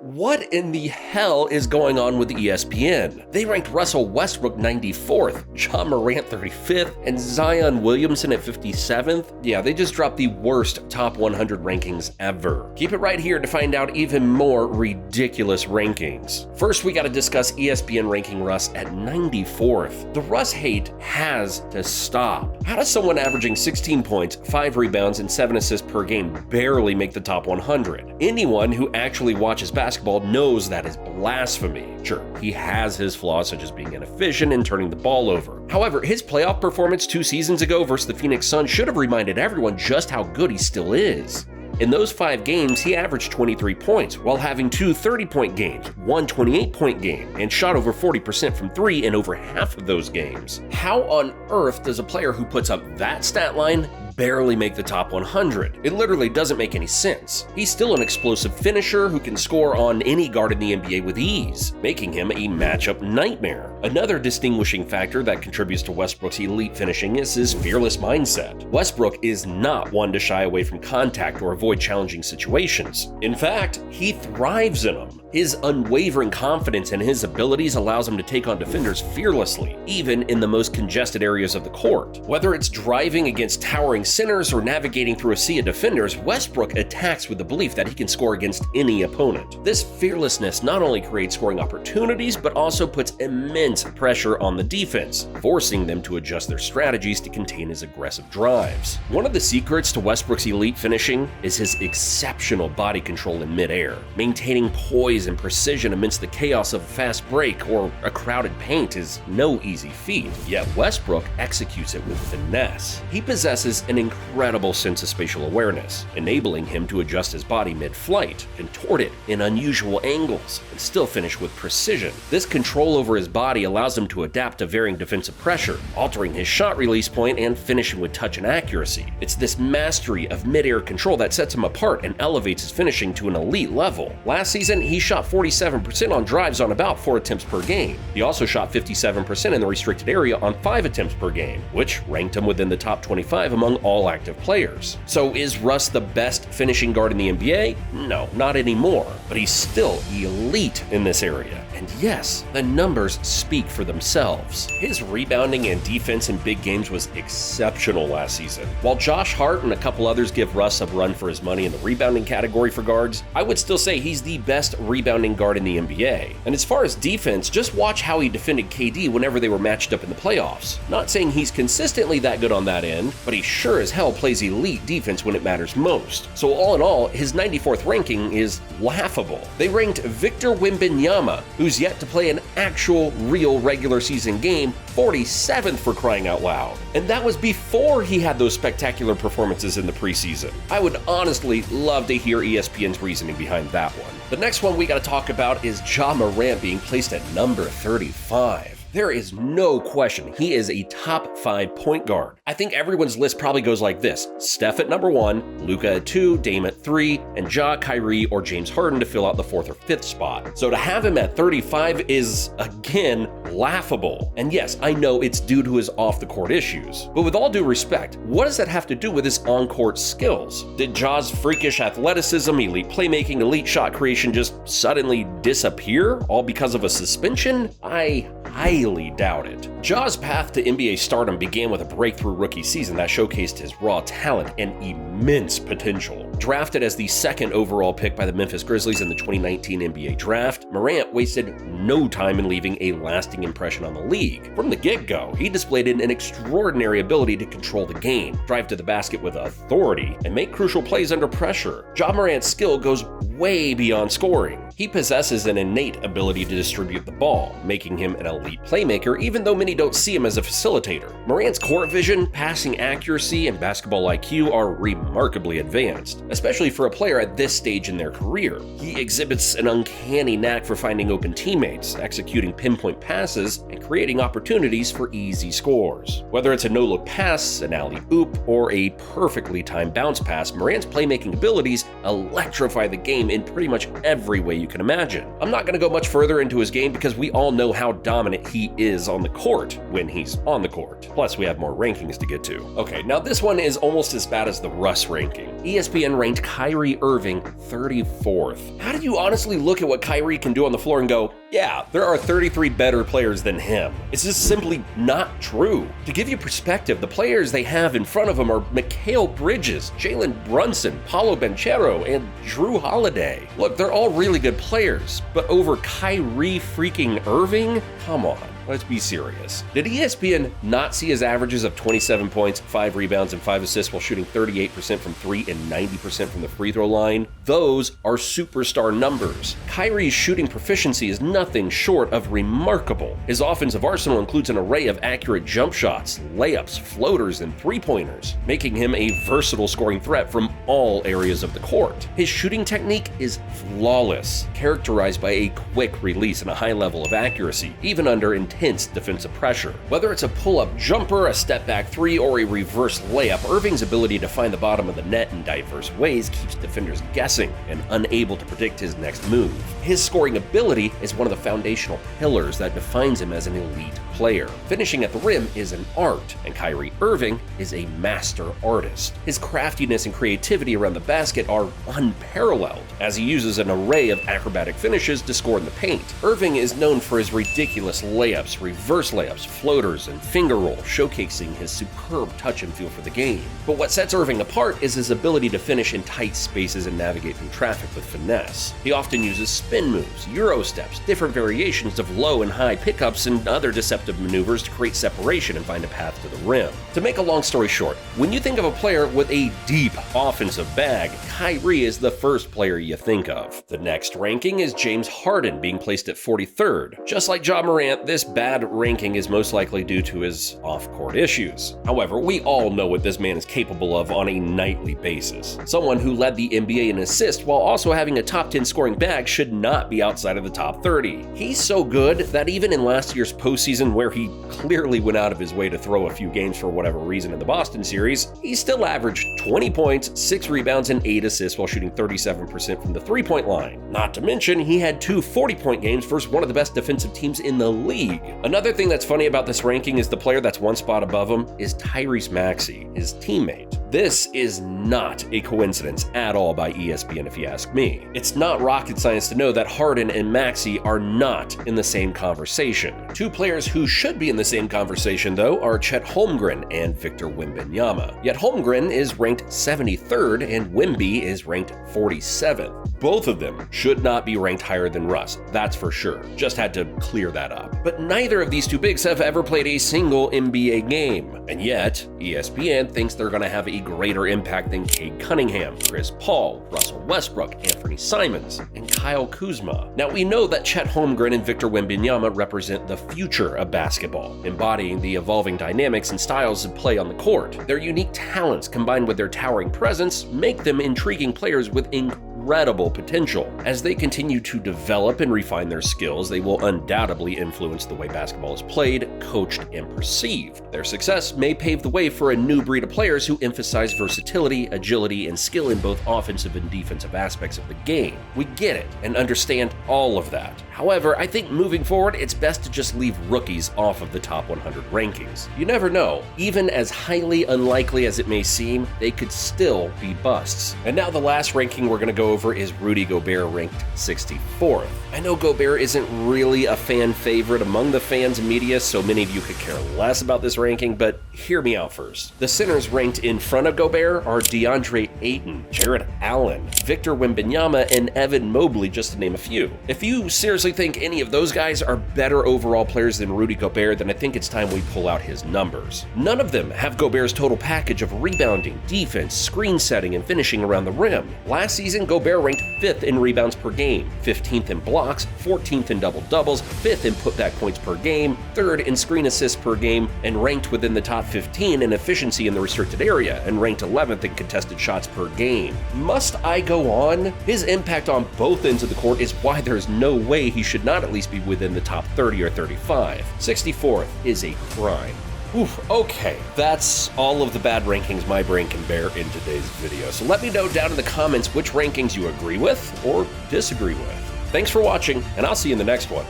What in the hell is going on with ESPN? They ranked Russell Westbrook 94th, Ja Morant 35th, and Zion Williamson at 57th? Yeah, they just dropped the worst top 100 rankings ever. Keep it right here to find out even more ridiculous rankings. First, we gotta discuss ESPN ranking Russ at 94th. The Russ hate has to stop. How does someone averaging 16 points, 5 rebounds, and 7 assists per game barely make the top 100? Anyone who actually watches basketball knows that is blasphemy. Sure, he has his flaws such as being inefficient and turning the ball over. However, his playoff performance 2 seasons ago versus the Phoenix Suns should have reminded everyone just how good he still is. In those 5 games, he averaged 23 points, while having 2 30-point games, 1 28-point game, and shot over 40% from 3 in over half of those games. How on earth does a player who puts up that stat line barely make the top 100? It literally doesn't make any sense. He's still an explosive finisher who can score on any guard in the NBA with ease, making him a matchup nightmare. Another distinguishing factor that contributes to Westbrook's elite finishing is his fearless mindset. Westbrook is not one to shy away from contact or avoid challenging situations. In fact, he thrives in them. His unwavering confidence in his abilities allows him to take on defenders fearlessly, even in the most congested areas of the court. Whether it's driving against towering centers or navigating through a sea of defenders, Westbrook attacks with the belief that he can score against any opponent. This fearlessness not only creates scoring opportunities, but also puts immense pressure on the defense, forcing them to adjust their strategies to contain his aggressive drives. One of the secrets to Westbrook's elite finishing is his exceptional body control in midair. Maintaining poise and precision amidst the chaos of a fast break or a crowded paint is no easy feat, yet Westbrook executes it with finesse. He possesses an incredible sense of spatial awareness, enabling him to adjust his body mid-flight, contort it in unusual angles, and still finish with precision. This control over his body allows him to adapt to varying defensive pressure, altering his shot release point and finishing with touch and accuracy. It's this mastery of mid-air control that sets him apart and elevates his finishing to an elite level. Last season, he shot 47% on drives on about 4 attempts per game. He also shot 57% in the restricted area on 5 attempts per game, which ranked him within the top 25 among all active players. So is Russ the best finishing guard in the NBA? No, not anymore, but he's still elite in this area. And yes, the numbers speak for themselves. His rebounding and defense in big games was exceptional last season. While Josh Hart and a couple others give Russ a run for his money in the rebounding category for guards, I would still say he's the best rebounding guard in the NBA. And as far as defense, just watch how he defended KD whenever they were matched up in the playoffs. Not saying he's consistently that good on that end, but he sure as hell plays elite defense when it matters most. So all in all, his 94th ranking is laughable. They ranked Victor Wembanyama, who's yet to play an actual real regular season game, 47th for crying out loud. And that was before he had those spectacular performances in the preseason. I would honestly love to hear ESPN's reasoning behind that one. The next one we gotta talk about is Ja Morant being placed at number 35. There is no question he is a top 5 point guard. I think everyone's list probably goes like this: Steph at number 1, Luka at 2, Dame at 3, and Ja, Kyrie, or James Harden to fill out the 4th or 5th spot. So to have him at 35 is, again, laughable. And yes, I know it's due to his off-the-court issues. But with all due respect, what does that have to do with his on-court skills? Did Ja's freakish athleticism, elite playmaking, elite shot creation just suddenly disappear, all because of a suspension? I highly doubt it. Ja's path to NBA stardom began with a breakthrough rookie season that showcased his raw talent and immense potential. Drafted as the 2nd overall pick by the Memphis Grizzlies in the 2019 NBA draft, Morant wasted no time in leaving a lasting impression on the league. From the get-go, he displayed an extraordinary ability to control the game, drive to the basket with authority, and make crucial plays under pressure. Ja Morant's skill goes way beyond scoring. He possesses an innate ability to distribute the ball, making him an elite playmaker even though many don't see him as a facilitator. Morant's court vision, passing accuracy, and basketball IQ are remarkably advanced, especially for a player at this stage in their career. He exhibits an uncanny knack for finding open teammates, executing pinpoint passes, passes and creating opportunities for easy scores. Whether it's a no-look pass, an alley-oop, or a perfectly timed bounce pass, Morant's playmaking abilities electrify the game in pretty much every way you can imagine. I'm not going to go much further into his game because we all know how dominant he is on the court when he's on the court. Plus, we have more rankings to get to. Okay, now this one is almost as bad as the Russ ranking. ESPN ranked Kyrie Irving 34th. How did you honestly look at what Kyrie can do on the floor and go, yeah, there are 33 better players than him? It's just simply not true. To give you perspective, the players they have in front of him are Mikal Bridges, Jalen Brunson, Paolo Banchero, and Drew Holiday. Look, they're all really good players, but over Kyrie freaking Irving? Come on. Let's be serious. Did ESPN not see his averages of 27 points, 5 rebounds, and 5 assists while shooting 38% from 3 and 90% from the free throw line? Those are superstar numbers. Kyrie's shooting proficiency is nothing short of remarkable. His offensive arsenal includes an array of accurate jump shots, layups, floaters, and three-pointers, making him a versatile scoring threat from all areas of the court. His shooting technique is flawless, characterized by a quick release and a high level of accuracy, even under intense defensive pressure. Whether it's a pull-up jumper, a step-back three, or a reverse layup, Irving's ability to find the bottom of the net in diverse ways keeps defenders guessing and unable to predict his next move. His scoring ability is one of the foundational pillars that defines him as an elite player. Finishing at the rim is an art, and Kyrie Irving is a master artist. His craftiness and creativity around the basket are unparalleled, as he uses an array of acrobatic finishes to score in the paint. Irving is known for his ridiculous layups, reverse layups, floaters, and finger rolls, showcasing his superb touch and feel for the game. But what sets Irving apart is his ability to finish in tight spaces and navigate through traffic with finesse. He often uses spin moves, euro steps, different variations of low and high pickups, and other deceptive maneuvers to create separation and find a path to the rim. To make a long story short, when you think of a player with a deep offensive bag, Kyrie is the first player you think of. The next ranking is James Harden, being placed at 43rd. Just like Ja Morant, this bad ranking is most likely due to his off-court issues. However, we all know what this man is capable of on a nightly basis. Someone who led the NBA in assists while also having a top 10 scoring bag should not be outside of the top 30. He's so good that even in last year's postseason, where he clearly went out of his way to throw a few games for whatever reason in the Boston series, he still averaged 20 points, 6 rebounds, and 8 assists while shooting 37% from the three-point line. Not to mention, he had 2 40-point games versus one of the best defensive teams in the league. Another thing that's funny about this ranking is the player that's one spot above him is Tyrese Maxey, his teammate. This is not a coincidence at all by ESPN if you ask me. It's not rocket science to know that Harden and Maxey are not in the same conversation. Two players who should be in the same conversation, though, are Chet Holmgren and Victor Wembanyama. Yet Holmgren is ranked 73rd and Wemby is ranked 47th. Both of them should not be ranked higher than Russ, that's for sure. Just had to clear that up. But neither of these two bigs have ever played a single NBA game. And yet, ESPN thinks they're going to have a greater impact than Cade Cunningham, Chris Paul, Russell Westbrook, Anthony Simons, and Kyle Kuzma. Now, we know that Chet Holmgren and Victor Wembanyama represent the future of basketball, embodying the evolving dynamics and styles of play on the court. Their unique talents combined with their towering presence make them intriguing players with incredible potential. As they continue to develop and refine their skills, they will undoubtedly influence the way basketball is played, coached, and perceived. Their success may pave the way for a new breed of players who emphasize versatility, agility, and skill in both offensive and defensive aspects of the game. We get it and understand all of that. However, I think moving forward, it's best to just leave rookies off of the top 100 rankings. You never know. Even as highly unlikely as it may seem, they could still be busts. And now the last ranking we're going to go over is Rudy Gobert, ranked 64th. I know Gobert isn't really a fan favorite among the fans and media, so many of you could care less about this ranking, but hear me out first. The centers ranked in front of Gobert are DeAndre Ayton, Jarrett Allen, Victor Wembanyama, and Evan Mobley, just to name a few. If you seriously think any of those guys are better overall players than Rudy Gobert, then I think it's time we pull out his numbers. None of them have Gobert's total package of rebounding, defense, screen setting, and finishing around the rim. Last season, Gobert Gobert ranked 5th in rebounds per game, 15th in blocks, 14th in double-doubles, 5th in putback points per game, 3rd in screen assists per game, and ranked within the top 15 in efficiency in the restricted area, and ranked 11th in contested shots per game. Must I go on? His impact on both ends of the court is why there's no way he should not at least be within the top 30 or 35. 64th is a crime. Oof, okay, that's all of the bad rankings my brain can bear in today's video. So let me know down in the comments which rankings you agree with or disagree with. Thanks for watching, and I'll see you in the next one.